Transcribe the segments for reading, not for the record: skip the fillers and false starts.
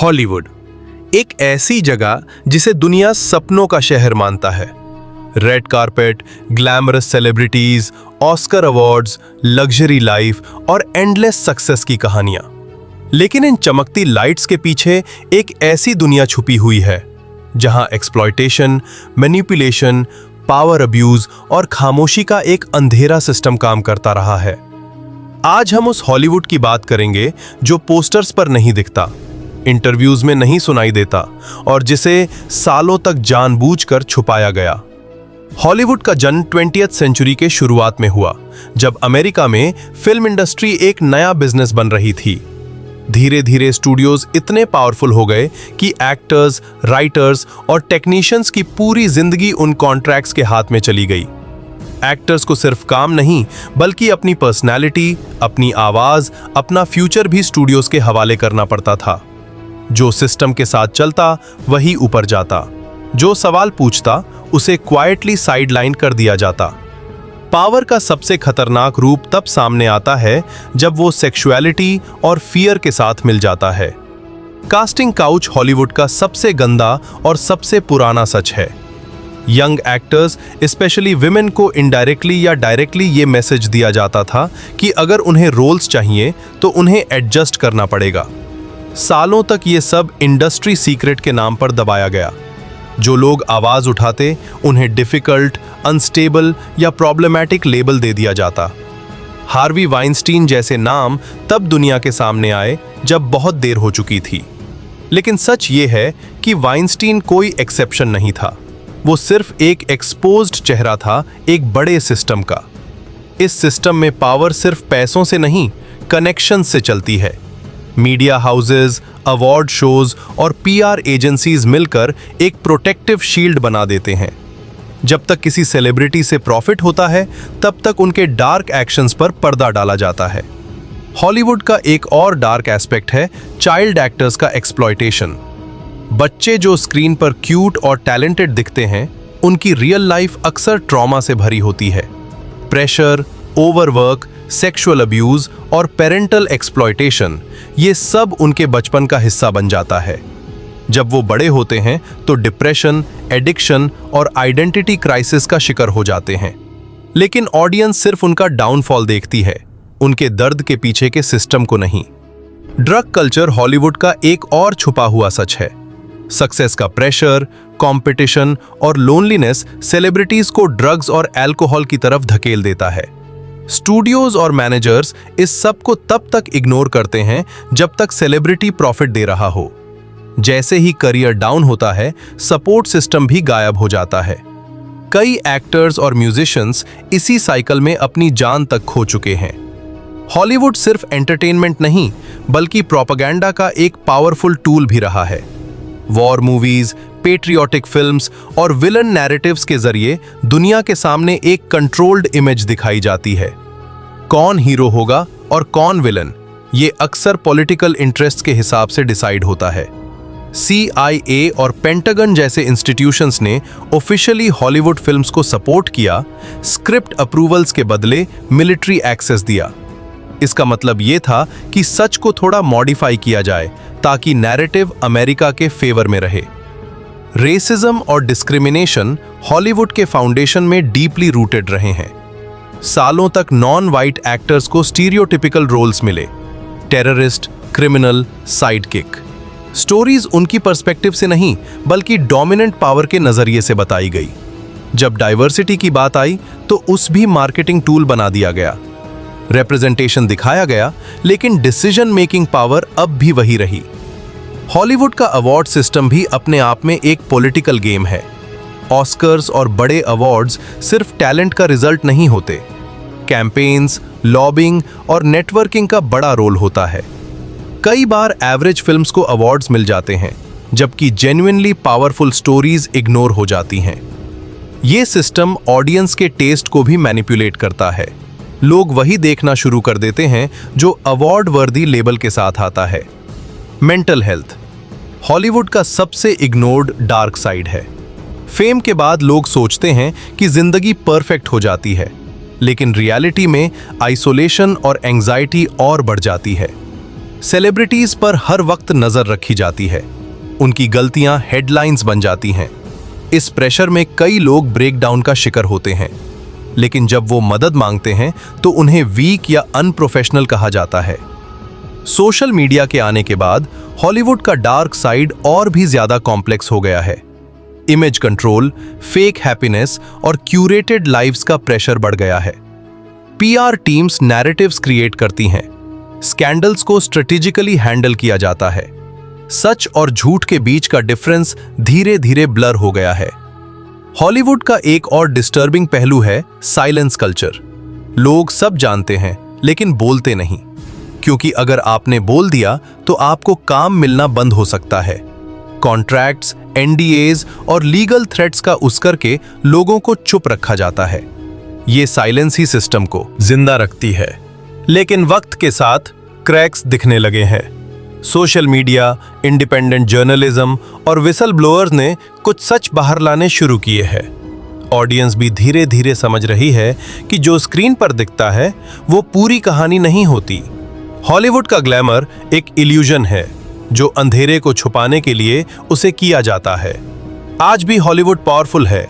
Hollywood एक ऐसी जगह जिसे दुनिया सपनों का शहर मानता है। Red carpet, glamorous celebrities, Oscar awards, luxury life और एंडलेस सक्सेस की कहानियां। लेकिन इन चमकती लाइट्स के पीछे एक ऐसी दुनिया छुपी हुई है जहां एक्सप्लॉयटेशन, मैनिपुलेशन, पावर अब्यूज और खामोशी का एक अंधेरा सिस्टम काम करता रहा है। आज हम उस हॉलीवुड की बात करेंगे जो पोस्टर्स पर नहीं दिखता, इंटरव्यूज में नहीं सुनाई देता और जिसे सालों तक जानबूझकर छुपाया गया। हॉलीवुड का जन्म 20वीं सेंचुरी के शुरुआत में हुआ, जब अमेरिका में फिल्म इंडस्ट्री एक नया बिजनेस बन रही थी। धीरे धीरे स्टूडियोज इतने पावरफुल हो गए कि एक्टर्स, राइटर्स और टेक्नीशियंस की पूरी जिंदगी उन कॉन्ट्रैक्ट्स के हाथ में चली गई। एक्टर्स को सिर्फ काम नहीं, बल्कि अपनी पर्सनैलिटी, अपनी आवाज, अपना फ्यूचर भी स्टूडियोज के हवाले करना पड़ता था। जो सिस्टम के साथ चलता वही ऊपर जाता, जो सवाल पूछता उसे क्वाइटली साइडलाइन कर दिया जाता। पावर का सबसे खतरनाक रूप तब सामने आता है जब वो सेक्सुअलिटी और फियर के साथ मिल जाता है। कास्टिंग काउच हॉलीवुड का सबसे गंदा और सबसे पुराना सच है। यंग एक्टर्स, स्पेशली विमेन को इनडायरेक्टली या डायरेक्टली ये मैसेज दिया जाता था कि अगर उन्हें रोल्स चाहिए तो उन्हें एडजस्ट करना पड़ेगा। सालों तक ये सब इंडस्ट्री सीक्रेट के नाम पर दबाया गया। जो लोग आवाज उठाते उन्हें डिफिकल्ट, अनस्टेबल या प्रॉब्लमैटिक लेबल दे दिया जाता। हार्वी वाइनस्टीन जैसे नाम तब दुनिया के सामने आए जब बहुत देर हो चुकी थी। लेकिन सच ये है कि वाइनस्टीन कोई एक्सेप्शन नहीं था। वो सिर्फ एक एक्सपोज्ड चेहरा था एक बड़े सिस्टम का। इस सिस्टम में पावर सिर्फ पैसों से नहीं, कनेक्शन से चलती है। मीडिया हाउसेस, अवार्ड शोज और पीआर एजेंसीज मिलकर एक प्रोटेक्टिव शील्ड बना देते हैं। जब तक किसी सेलिब्रिटी से प्रॉफिट होता है, तब तक उनके डार्क एक्शंस पर पर्दा डाला जाता है। हॉलीवुड का एक और डार्क एस्पेक्ट है चाइल्ड एक्टर्स का एक्सप्लॉयटेशन। बच्चे जो स्क्रीन पर क्यूट और टैलेंटेड दिखते हैं, उनकी रियल लाइफ अक्सर ट्रॉमा से भरी होती है। प्रेशर, ओवरवर्क, सेक्सुअल अब्यूज और पेरेंटल एक्सप्लॉयटेशन, ये सब उनके बचपन का हिस्सा बन जाता है। जब वो बड़े होते हैं तो डिप्रेशन, एडिक्शन और आइडेंटिटी क्राइसिस का शिकार हो जाते हैं। लेकिन ऑडियंस सिर्फ उनका डाउनफॉल देखती है, उनके दर्द के पीछे के सिस्टम को नहीं। ड्रग कल्चर हॉलीवुड का एक और छुपा हुआ सच है। सक्सेस का प्रेशर, कंपटीशन और लोनलीनेस सेलिब्रिटीज को ड्रग्स और अल्कोहल की तरफ धकेल देता है। स्टूडियोज और मैनेजर्स इस सब को तब तक इग्नोर करते हैं जब तक सेलिब्रिटी प्रॉफिट दे रहा हो। जैसे ही करियर डाउन होता है, सपोर्ट सिस्टम भी गायब हो जाता है। कई एक्टर्स और म्यूजिशियंस इसी साइकिल में अपनी जान तक खो चुके हैं। हॉलीवुड सिर्फ एंटरटेनमेंट नहीं, बल्कि प्रोपेगेंडा का एक पावरफुल टूल भी रहा है। वॉर मूवीज, पेट्रियोटिक फिल्म्स और विलन नैरेटिव्स के जरिए दुनिया के सामने एक कंट्रोल्ड इमेज दिखाई जाती है। कौन हीरो होगा और कौन विलन, ये अक्सर पॉलिटिकल इंटरेस्ट के हिसाब से डिसाइड होता है। CIA और पेंटागन जैसे इंस्टीट्यूशंस ने ऑफिशियली हॉलीवुड फिल्म्स को सपोर्ट किया, स्क्रिप्ट अप्रूवल्स के बदले मिलिट्री एक्सेस दिया। इसका मतलब ये था कि सच को थोड़ा मॉडिफाई किया जाए ताकि नैरेटिव अमेरिका के फेवर में रहे। रेसिज्म और डिस्क्रिमिनेशन हॉलीवुड के फाउंडेशन में डीपली रूटेड रहे हैं। सालों तक नॉन वाइट एक्टर्स को स्टीरियोटिपिकल रोल्स मिले, टेररिस्ट, क्रिमिनल, साइडकिक। स्टोरीज उनकी पर्सपेक्टिव से नहीं, बल्कि डोमिनेंट पावर के नजरिए से बताई गई। जब डाइवर्सिटी की बात आई तो उस भी मार्केटिंग टूल बना दिया गया। रिप्रेजेंटेशन दिखाया गया, लेकिन डिसीजन मेकिंग पावर अब भी वही रही। हॉलीवुड का अवार्ड सिस्टम भी अपने आप में एक पॉलिटिकल गेम है। ऑस्कर्स और बड़े अवार्ड्स सिर्फ टैलेंट का रिजल्ट नहीं होते। कैंपेन्स, लॉबिंग और नेटवर्किंग का बड़ा रोल होता है। कई बार एवरेज फिल्म्स को अवार्ड्स मिल जाते हैं, जबकि जेन्युइनली पावरफुल स्टोरीज इग्नोर हो जाती हैं। ये सिस्टम ऑडियंस के टेस्ट को भी मैनिपुलेट करता है। लोग वही देखना शुरू कर देते हैं जो अवार्ड वर्दी लेबल के साथ आता है। मेंटल हेल्थ हॉलीवुड का सबसे इग्नोर्ड डार्क साइड है। फेम के बाद लोग सोचते हैं कि जिंदगी परफेक्ट हो जाती है, लेकिन रियलिटी में आइसोलेशन और एंजाइटी और बढ़ जाती है। सेलिब्रिटीज पर हर वक्त नजर रखी जाती है, उनकी गलतियां हेडलाइंस बन जाती हैं। इस प्रेशर में कई लोग ब्रेकडाउन का शिकार होते हैं, लेकिन जब वो मदद मांगते हैं तो उन्हें वीक या अनप्रोफेशनल कहा जाता है। सोशल मीडिया के आने के बाद हॉलीवुड का डार्क साइड और भी ज्यादा कॉम्प्लेक्स हो गया है। इमेज कंट्रोल, फेक हैप्पीनेस और क्यूरेटेड लाइव्स का प्रेशर बढ़ गया है। पीआर टीम्स नैरेटिव्स क्रिएट करती हैं, स्कैंडल्स को स्ट्रेटेजिकली हैंडल किया जाता है। सच और झूठ के बीच का डिफरेंस धीरे धीरे ब्लर हो गया है। हॉलीवुड का एक और डिस्टर्बिंग पहलू है साइलेंस कल्चर। लोग सब जानते हैं लेकिन बोलते नहीं, क्योंकि अगर आपने बोल दिया तो आपको काम मिलना बंद हो सकता है। कॉन्ट्रैक्ट्स, एनडीएज और लीगल थ्रेट्स का उस करके लोगों को चुप रखा जाता है। ये साइलेंस ही सिस्टम को जिंदा रखती है। लेकिन वक्त के साथ क्रैक्स दिखने लगे हैं। सोशल मीडिया, इंडिपेंडेंट जर्नलिज्म और विसल ब्लोअर्स ने कुछ सच बाहर लाने शुरू किए हैं। ऑडियंस भी धीरे धीरे समझ रही है कि जो स्क्रीन पर दिखता है वो पूरी कहानी नहीं होती। हॉलीवुड का ग्लैमर एक इल्यूजन है जो अंधेरे को छुपाने के लिए उसे किया जाता है। आज भी हॉलीवुड पावरफुल है,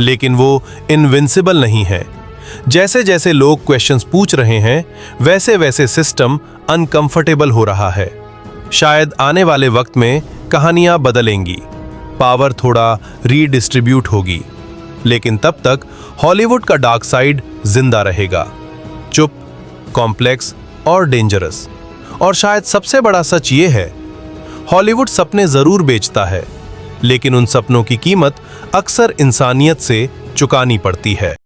लेकिन वो इनविंसिबल नहीं है। जैसे जैसे लोग क्वेश्चंस पूछ रहे हैं, वैसे वैसे सिस्टम अनकंफर्टेबल हो रहा है। शायद आने वाले वक्त में कहानियां बदलेंगी, पावर थोड़ा रीडिस्ट्रीब्यूट होगी, लेकिन तब तक हॉलीवुड का डार्क साइड जिंदा रहेगा, चुप, कॉम्प्लेक्स और डेंजरस। और शायद सबसे बड़ा सच ये है, हॉलीवुड सपने जरूर बेचता है, लेकिन उन सपनों की कीमत अक्सर इंसानियत से चुकानी पड़ती है।